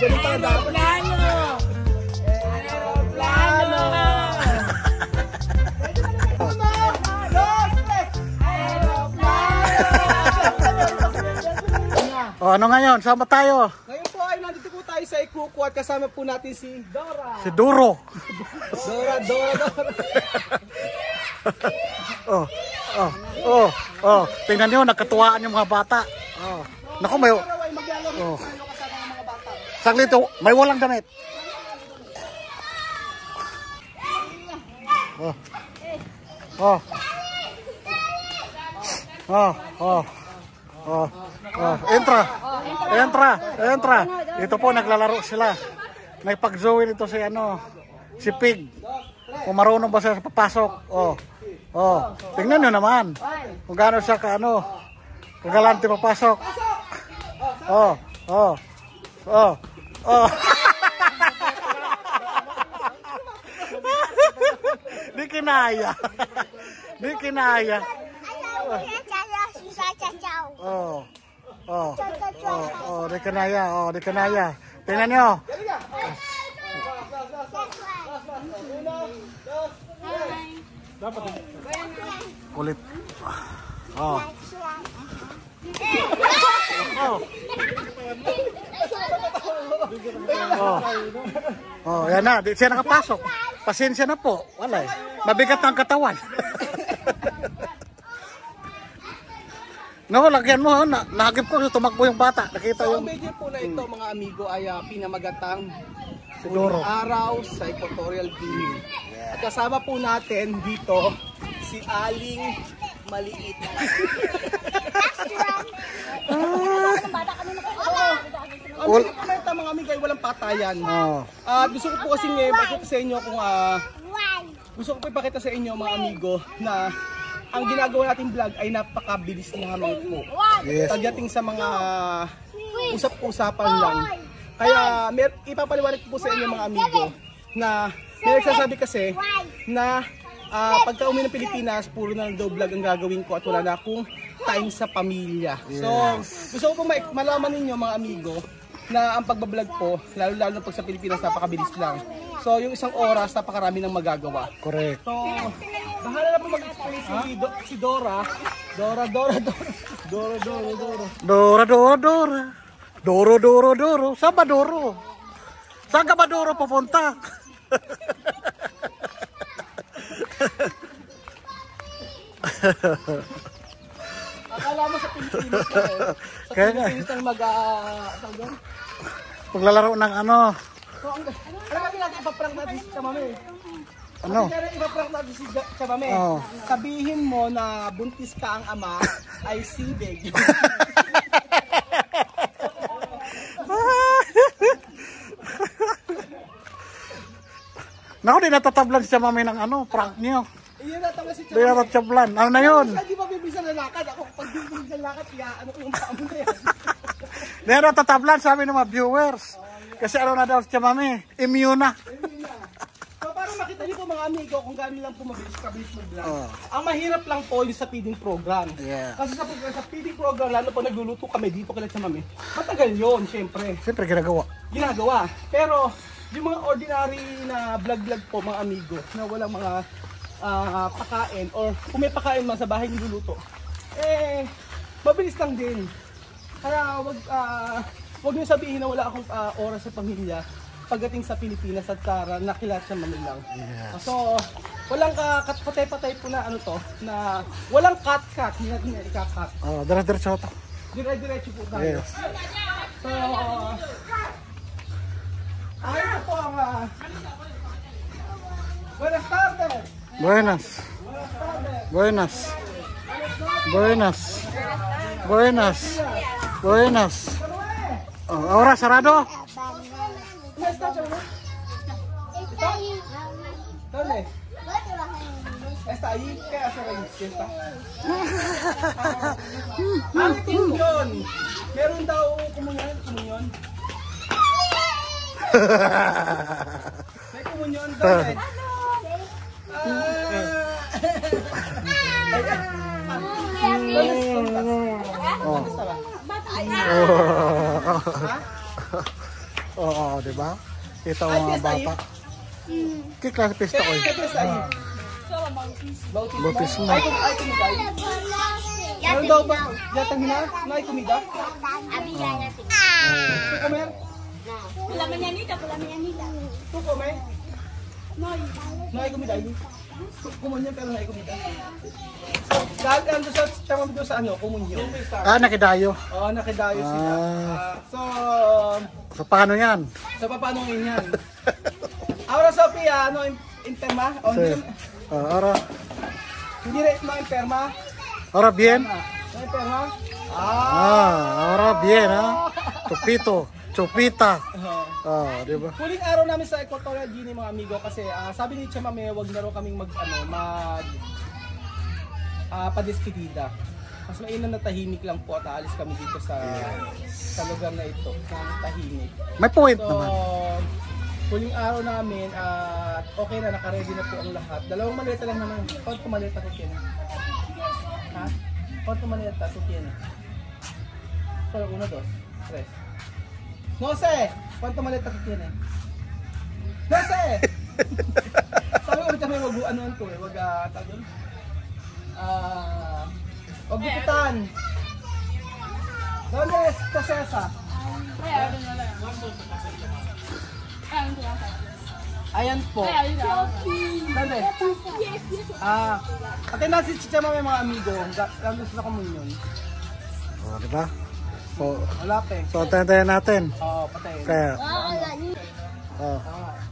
ganun pala dapat. Aeroplano! Oh, ano ngayon? Sama tayo. Ngayon po ay nandito po tayo sa Ikuko at kasama po natin si Dora. Si Duro. Dora. Tingnan nyo, nagkatuwaan yung mga bata. Oh. Naku, may... Oh. Saglit, may walang damit. Entra. Ito po, naglalaro sila. May pag-zoe dito si Pig. Kung marunong ba siya papasok. Tingnan nyo naman. Kung gaano siya kagalante papasok. Di kinaya. Di kinaya. Di kinaya. Tingnan nyo. Kulit. Yan na, di siya nakapasok. Pasensya na po. Wala eh. Mabigat ang katawan. No, lagyan mo, nahagip ko, tumakbo yung bata. Nakita So, yung... ang video po na ito mga amigo ay pinamagatang Siguro. araw sa Equatorial Guinea. At kasama po natin dito si Aling Maliit. Ang pinagkamenta mga amigo ay walang patayan. At gusto ko po kasi ipakita sa inyo ipakita sa inyo mga amigo na ang ginagawa nating vlog ay napakabilis lamang po. Yes. Pagdating sa mga usap-usapan lang. Kaya ipapaliwanag ko po sa inyo mga amigo na may nagsasabi kasi na pagka umuwi ng Pilipinas, puro na lang daw vlog ang gagawin ko at wala na akong time sa pamilya. Yes. So, gusto ko po malaman ninyo mga amigo na ang pagbablog po, lalo-lalo na pag sa Pilipinas, napakabilis lang. So, yung isang oras, napakarami nang magagawa. Correct. So, bahala na po mag-explain si Dora. Dora. Doro. Saan ba Doro? Saan ka ba Doro papunta? Akala mo sa Pilipinas ka eh. Sa Pilipinas nang Paglalaro ng So, alam natin ipaprank natin si Chamame. Ano? Ipaprank natin si Chamame. Sabihin mo na buntis ka ang ama ay sibig. Naku, di natatablan siya mami ng prank niyo. Iyon natablan si Di natatablan. Ano na yun? Hindi pa bibisan na lakad. Ako pag bibisan na lakad, ano ko yung paamo na yan. Di natatablan, sabi ng mga viewers. Kasi na daw siya mami, immune na. So para makita niyo po mga amigo kung gaano lang po kabilis mag-vlog. Ang mahirap lang po yung sa feeding program. Yeah. Kasi sa feeding program, lalo po nagluluto kami dito kailan sa mami, matagal yun, syempre. Siyempre ginagawa. Pero yung mga ordinary na vlog po mga amigo na walang mga pakain or kung may pakain man sa bahay niluluto, mabilis lang din. Kaya wag niyo sabihin na wala akong oras sa pamilya pagdating sa Pilipinas at nakilat sa Manila. Yes. So, walang patay-patay po na na walang cut-cut, hindi natin ika-cut. Dire-diretso ito. Dire-diretso po tayo. Yes. So, ayun po ang Buenas tardes! Buenas. Ahora sarado. ¿Dónde? Está ahí, ¿qué hace la fiesta? Komunyon! Meron daw komunyon? May komunyon doon eh. Oo, di ba? Ito Ay, ang mga piyesta bata. Kaya klase pista ko eh. Kaya piyesta ay. Bautismo. Ay, kumigay. Meron daw ba? Yatang hina? Nay, kumigay? Tu comer? Por la mañanita. Tu comer? No hay comida ahí. Kumunyo pero no hay comida. Dahil ando sa tama dito sa ano, kumunyo. Nakidayo. Oo, nakidayo sila. So, So, paano yan? paano ngayon yan? Ahora Sophia, ano, interma? O, Sí. Ahora, hindi rin ma-interma? ahora bien. Ma-interma? Ahora bien, ha? Chupito, chupita. Di ba? Huling araw namin sa Equatorial Guinea mga amigo kasi sabi ni Chamame wag na raw kaming padespedida. Mas mainam na tahimik lang po at aalis kami dito sa lugar na ito, ng tahimik. May point So, naman. huling araw namin at okay na, naka-ready na po ang lahat. Dalawang maleta lang naman. Kung maleta ko tiyan. Ha? Kung maleta ko tiyan. So, 1, 2, 3. No sé, ¿cuánto maleta que tiene? No sé. Sabi ko kami wag ano to eh, wag tagol. Wag gupitan. ¿Dónde está esa? Ayan po. Dónde? Patay na si Chicha may mga amigo. Gano'n sa komunyon. Di ba? So, Wala pa eh. so antayin natin. Oo, patayin. Kaya,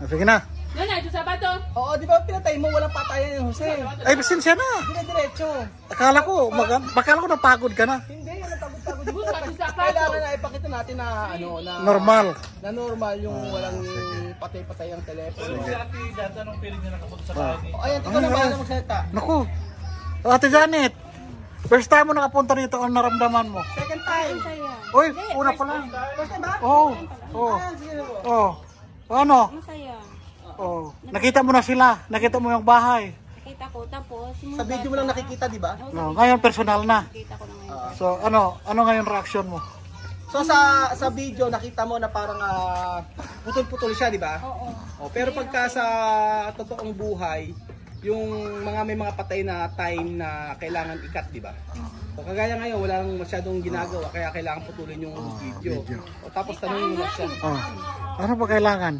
sige na. Nana, tu zapato. Oo, di ba pinatay mo? Walang patayan yung Jose. Ay, pasensya na. Dire-diretso. Akala ko napagod ka na. Hindi, yung napagod-pagod dito. Busca tu zapato. Kailangan na ipakita natin na ano, na Normal. Na normal yung walang patay-patay ang telepono. Ayan, ikaw na bahala magsalita. Naku. Ate Janet, first time mo nakapunta dito, ang naramdaman mo? Second time. Uy, una pa lang. First time ba? Oo. Sige na po. Oo. Ano? Masaya. Oo. Nakita mo na sila. Nakita mo yung bahay. Nakita ko, tapos Sa video mo lang nakikita, di ba? No, ngayon personal na. nakita ko na ngayon. So, ano ngayon reaction mo? So sa video nakita mo na parang putol-putol siya, di ba? Oo. Oh, pero pagka sa totoong buhay, yung may mga patay na time na kailangan ikat, di ba? So kagaya ngayon, wala nang masyadong ginagawa, kaya kailangan putulin yung video. O, tapos tanongin mo na siya. Oh. Ano ba kailangan?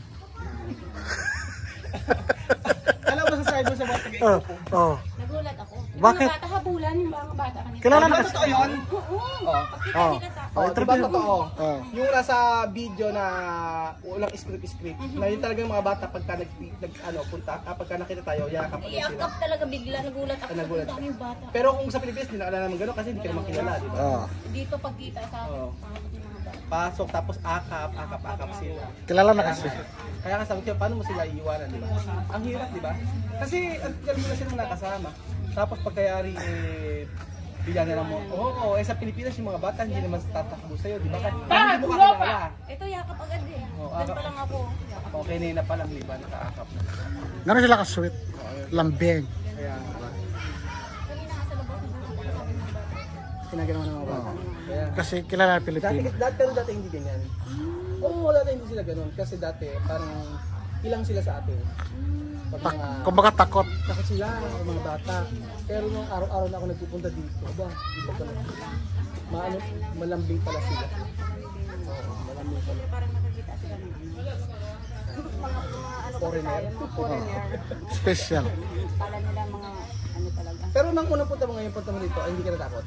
Alam mo sa cyber sa bata Oh. Oh. Nagulat ako. Bakit? Yung bata habulan, yung mga bata kanina. Kilala na Ano kasi. totoo yun? Oo. Oh. Pagkita Oh. nila sa Oh, di ba interview. totoo? Oh. Yung nasa video na walang script, na yun talagang mga bata pagka pagka nakita tayo, yakap pa sila. Iakap talaga bigla, nagulat ako. Nagulat. Ang daming bata. Pero kung sa Pilipinas, hindi na alam naman gano'n kasi hindi ka naman kilala, di ba? Oh. Dito pagkita sa Oo. pangalan ng mga bata. Pasok, tapos akap sila. Kilala na kasi. Kaya nga sabi ko, paano mo sila iiwanan, di ba? Ang hirap, di ba? Kasi ang galing mo na silang nakasama. Tapos pagkayari, bigyan na lang mo. Oo, sa Pilipinas yung mga bata hindi naman tatakbo sa'yo, di ba? Kasi hindi mo kakilala. Ito yakap agad eh. Oo, Doon akap. pa lang ako. Yakap. Okay na pa lang, di ba? Nakaakap na. Gano'n sila ka-sweet. Lambing. Kaya, Kanina nga sa labas na bata. kinaganawa ng mga bata. Kaya, Kasi kilala na dati, Pilipino. pero dati hindi ganyan. Oo, dati hindi sila ganun. Kasi dati, parang ilang sila sa atin. Pag mga, Kumbaga takot. takot sila, mga bata. Pero nung araw-araw na ako nagpupunta dito, dito pala. Malambing pala sila. Oo, malambing pala. Parang nakakita sila ng mga ano Foreigner. foreigner. Special. Kala nila mga ano talaga. Pero nang unang punta mo ngayon, punta mo dito, ay hindi ka natakot?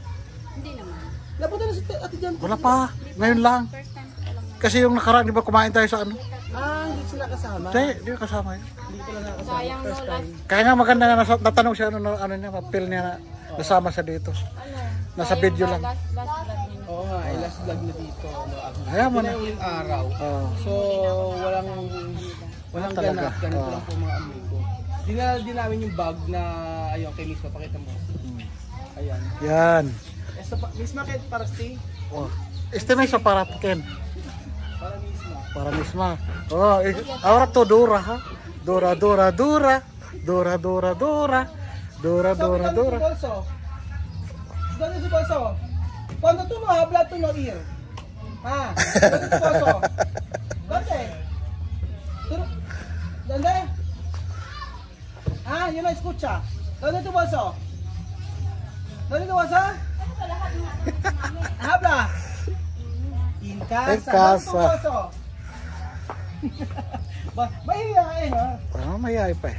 Hindi naman. Napunta na si Ate Jan. Wala pa. Ngayon lang. First time ko pa lang. Kasi yung nakaraan, di ba kumain tayo sa ano? Hindi sila kasama. Hindi, di ko kasama yun. Hindi ko lang nakasama. Sayang no, First time. Kaya nga maganda nga natanong siya ano niya, papel niya na nasama sa dito. Ano? Nasa sayang video ba, lang. Last vlog niya. Oo nga, last vlog na dito. Ayaw mo Ito na na. yung huling araw. Oo. So, walang Talaga. ganap. Ganito Oo. lang po mga amigo. Dinala din namin yung bag na, ayun, kay Miss, pakita mo. Ayan. Yan. Miss Market para stay. Oh. Estimation para Ken. Para mismo. Para misma. Oh, ahora to dura ha. Dura, dura, dura. Dura, dura, dura. Dura, dura, dura. Bolso. ¿Dónde es su bolso? Cuando tú no hablas, tú no ir. ¿Dónde es tu bolso? ¿Dónde? ¿Dónde? Ah, yo no escucha. ¿Dónde tu bolso? ¿Dónde tu bolso? Habla. En casa. En casa. ¿Dónde tu bolso? Mahihain ha. Mayay pa eh.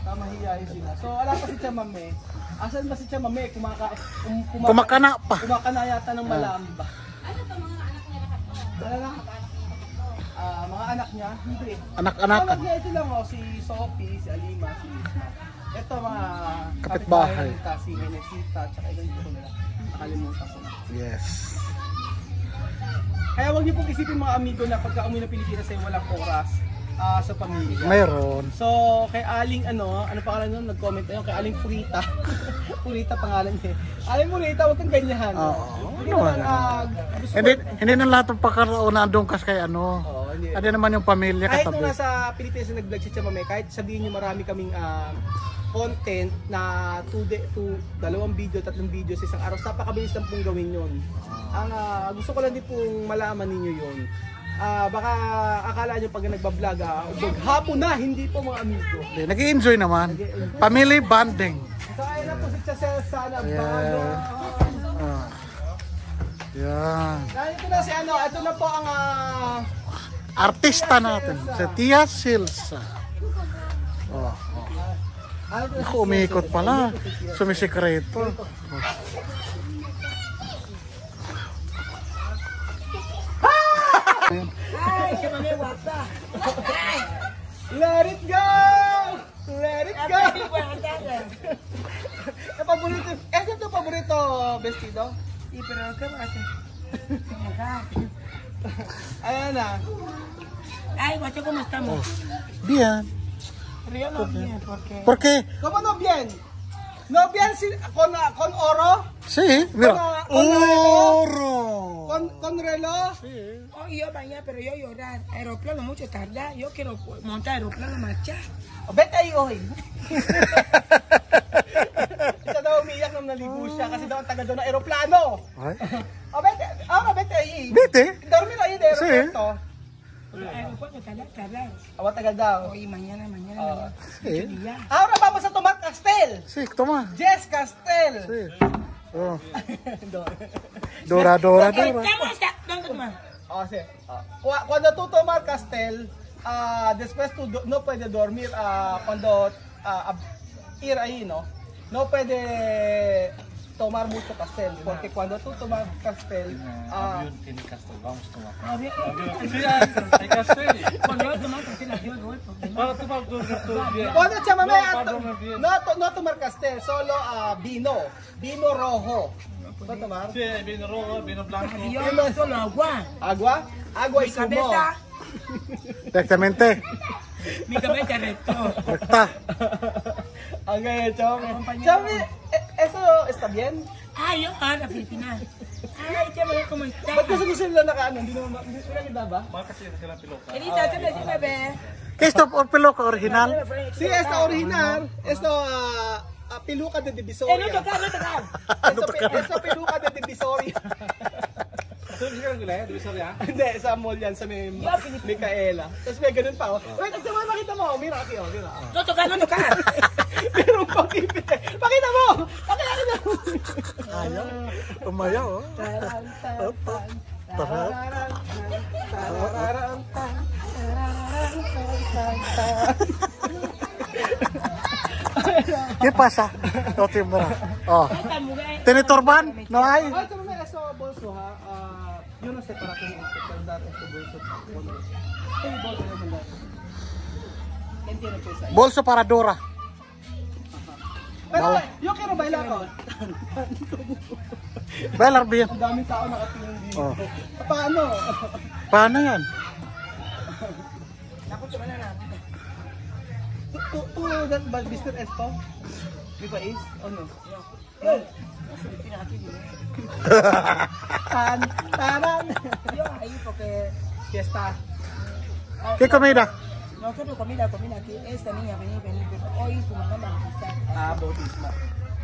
Mahihain sila. So, wala pa si Chamame. Asan ba si Chamame? Kumakana pa. Kumakana yata ng malami ba? Ano to mga anak niya lahat po? Wala lang. Mga anak niya? Hindi. Anak-anak. Anak niya ito lang si Sophie, si Alima, si Isma. Ito mga Kapitbahay. nila, si Enesita, tsaka ilan dito nila. Nakalimutan ko na. Yes. Kaya huwag niyo pong isipin mga amigo na pagka umuwi ng Pilipinas ay walang oras sa pamilya. Mayroon. So, kay Aling ano pangalan nun? Nag-comment na yun, kay Aling Purita. Purita pangalan niya. Aling Purita, huwag kang ganyahan. Oo. Hindi naman, gusto Hindi na lahat ng pagkaraon na andun kas kay ano. Oo, hindi. Ano naman yung pamilya Kahit katabi. nung nasa Pilipinas na nag-vlog si Chamame, kahit sabihin niyo marami kaming content na 2 video, 3 video sa isang araw, napakabilis lang pong gawin yun. Ang gusto ko lang din pong malaman ninyo yun. Baka akala nyo pag nagbablog, hapon na, hindi po mga amigo. Nag-i-enjoy naman. Family bonding. So ayun na po si Chasel sana bago. Yan. Dahil ito na si ano, ito na po ang Artista natin. Si Tia Silsa. Oh. Ako, umiikot pala. Sumisikreto. Ay, Chamame guapa. Let it go! Let it go! Buenas tardes. Ang paborito, ese tu paborito vestido? ¿Y pero qué vas a hacer? Acá. Ayan na. Ay, guacho, ¿cómo estamos? Bien. Pero yo no bien, porque... ¿Por qué? ¿Cómo no bien? ¿No bien con oro? Sí, mira. Con Oro. ¿Con reloj? Oh, yo bañé, pero yo llorar. Aeroplano mucho tardar. Yo quiero montar aeroplano marchar. Vete ahí hoy. Isa daw umiyak nung naligo siya kasi daw ang tagal daw ng aeroplano. Ay. Vete ahí. Vete. Dormir ahí de aeropuerto. Aeropuerto tardar. Tagal daw. Hoy, mañana. Sí. Ya. Ahora vamos a tomar Castel. Sí, toma. Yes, Castel. Sí. Oh. Dora. Estamos ¿dónde tomar? Sí. Cuando tú tomas Castel, después tú no puedes dormir cuando ir ahí, ¿no? No puede tomar mucho Castel, porque cuando tú tomas Castel, Avión tiene Castel, vamos a tomar. Hay Castel. Cuando yo tomar Castel, yo voy. Para tomar dos bien. cuando Chamame dormir bien. no tomar Castel, solo vino rojo. ¿Puedo tomar? Sí, vino rojo, vino blanco. Y yo solo agua. Agua y Mi zumo. cabeza, Directamente. mi cabeza recto. Recta. Okay, Chame, ¿eso está bien? Ay, yo a la Filipina. Ay, Chamame, ¿cómo está? Ba't kasi gusto nila naka hindi nila ba? Más kasi sila piloka. Elisa, ¿qué me dice, bebé? ¿Qué es esto por peluca original? Sí, esta original, esto peluca de Divisoria. No tocar. Esto peluca de Divisoria. So, hindi ka lang gulay, di ba sabi ha? Hindi, sa mall yan, sa may Micaela. Tapos may ganun pa. Wait, makita mo. Mira, Aki, mira. No tocar. Meron pang ipit eh. Pakita mo! Pakita mo! Ayaw. Umayaw, oh. ¿Qué pasa? No timbra. Oh. ¿Tiene turban? No hay. Ay, ito may eso bolso ha. Yo no sé para qué dar este bolso. Hey, bolso naman natin. Entiendo que es ahí. Bolso para Dora. Pero yo quiero bailar ko. Bailar bien. Ang daming tao nakatingin dito. Oh. Paano? Paano yan? Tu that business esto? Di ba is? O no? Taran! Yo ahí porque Fiesta. ¿Qué comida? nosotros comida aquí. Esta niña venir, pero hoy su mamá bautizar. Bautismo.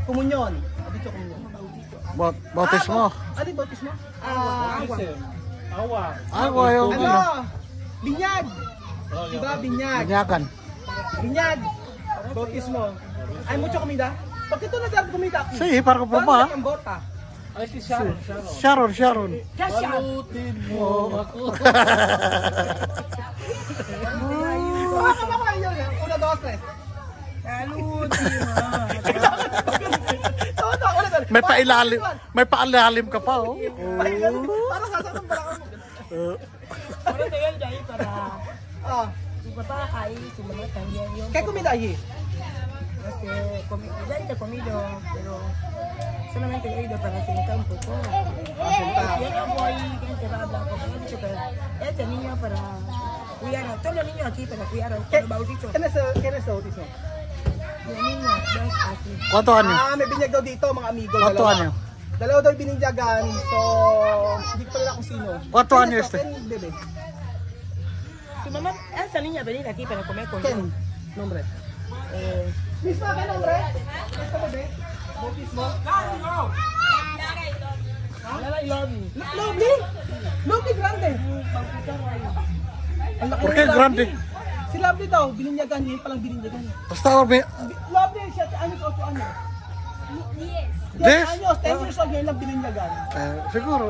Komunyon. Dito komunyon. Bautismo. Ano yung bautismo? Awa. Agua yung Ano? Binyag! Diba binyag? binyagan. Binyag. Bautismo. Hay mucho comida. ¿Por qué tú no das comida aquí? Sí, para ko pa ¿Dónde ba? en Bota? Ay, si Sharon, Sharon. Sharon, Sharon. Balutin mo ako. Vamos, una, dos, tres. Salud, May pailalim ka pa, oh. Para sasaktan pala ako. Ahora te voy a ir para Ah, tu papá ahí, su mamá también. Yo, ¿qué comida hay? no sé, ya he comido, pero solamente he ido para sentar un poco. Yo no voy, gente va a hablar, porque he dicho que este niño para cuidar a todos los niños aquí, para cuidar a los bautizos. ¿Quién es el bautismo? Los niños, ves, así. Quanto ano? Ah, may binyag daw dito mga amigo. Quanto ano? Dalawa daw bininyagan. So, hindi ko pala kung sino. Quanto ano Ken, este? Ken, bebe. Su mamá hace a niña venir aquí para comer con Ken, nombre. Misma, ¿qué nombre? ¿Esta bebé? Bautismo. Lara y Lobby. Lovely? Lovely grande. Ang laki Por ng qué Lovely. grande? Si Lovely daw, bininyagan niya, palang bininyagan. Basta may... Lovely, 7 años, 8 años. 10 Des? años, 10 years old, ngayon lang bininyagan. Siguro.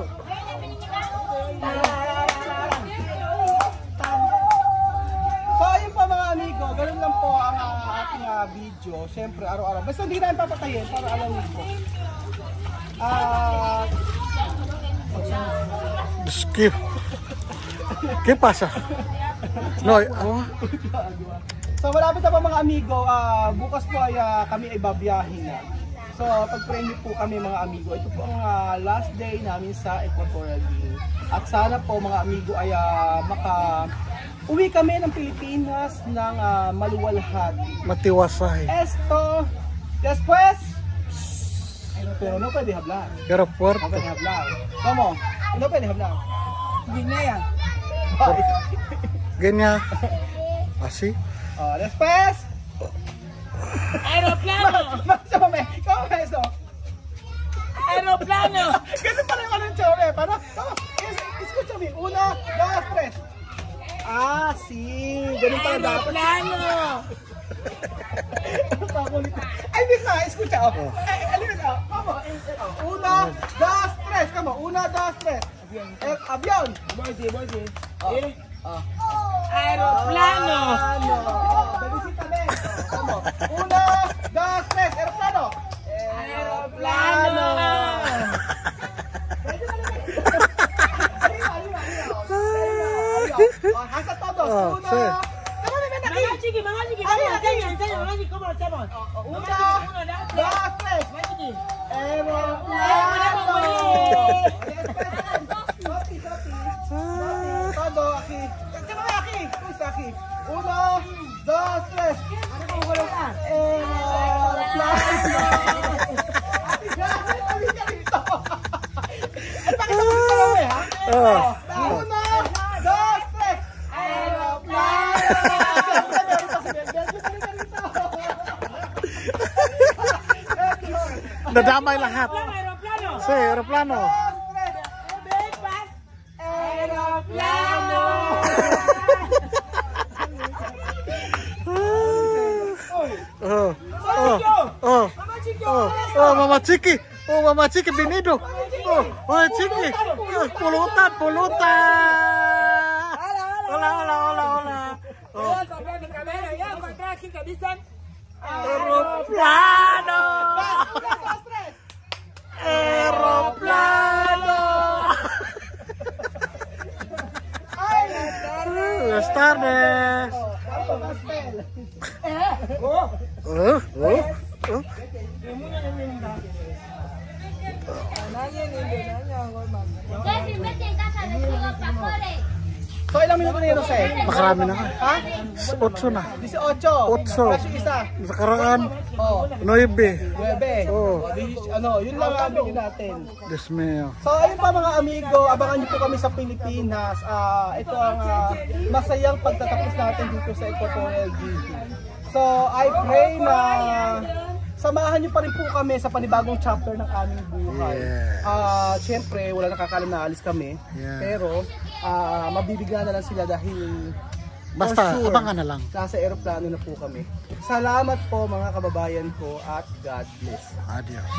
So ayun po mga amigo, ganun lang po ang ating video. Siyempre araw-araw. Basta hindi namin papatayin para alam niyo po. Skip. ¿Qué pasa? No, So malapit na po mga amigo, bukas po ay kami ay babiyahin na. So pag-pray niyo po kami mga amigo, ito po ang last day namin sa Equatorial Guinea. At sana po mga amigo ay uwi kami ng Pilipinas ng maluwalhati. matiwasay. Esto, después, pero no puede hablar. Pero No fuerte. puede hablar. ¿Cómo? No puede hablar. Guinea. Ay. Ganyan. Así. Después, Aeroplano. Chome, ¿cómo es eso? Aeroplano. Ganun pala yung ano, Chome. ¿Para? ¿Cómo? Escúchame. 1, 2, 3. Ah, sí. Ganun pala dapat. Aeroplano. Ay, misma, escucha. ¿Cómo? 1, 2, 3. ¿Cómo? 1, 2, 3. Avión. Bolsi. Aeroplano. Felicítame. ¿Cómo? 1, 2, 3. Aeroplano. Aeroplano. Arriba. Hasta todos. 1. sí. Mamá chiqui. Enseña, mamá chiqui, ¿cómo lo hacemos? 1, 2, 3. Aeroplano. Todo aquí. Llámame aquí. Justo aquí. 1, 2, 3. Nadamay lahat. Aeroplano. Sí, aeroplano. Mama Chiki. Mama Chiki binido. Mama Chiki. Pulutan. Hola. Aeroplano. Buenas tardes. So ilang minuto na yun, Jose? Makarami na nga. Ha? 8 na. 18. 8. Kasi isa. Nakaraan, Oh, 9. 9. Oh. Yun lang ang video natin. Dios mío. So ayun pa mga amigo, abangan niyo po kami sa Pilipinas. Ito ang masayang pagtatapos natin dito sa Equatorial Guinea. So I pray na samahan niyo pa rin po kami sa panibagong chapter ng aming buhay. Yes. Siyempre, wala nakakalam na alis kami. Yeah. Pero mabibigyan na lang sila dahil Basta, For sure, abangan na lang. nasa eroplano na po kami. Salamat po mga kababayan ko at God bless. Adios.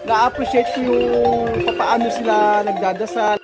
Na-appreciate ko yung paano sila nagdadasal.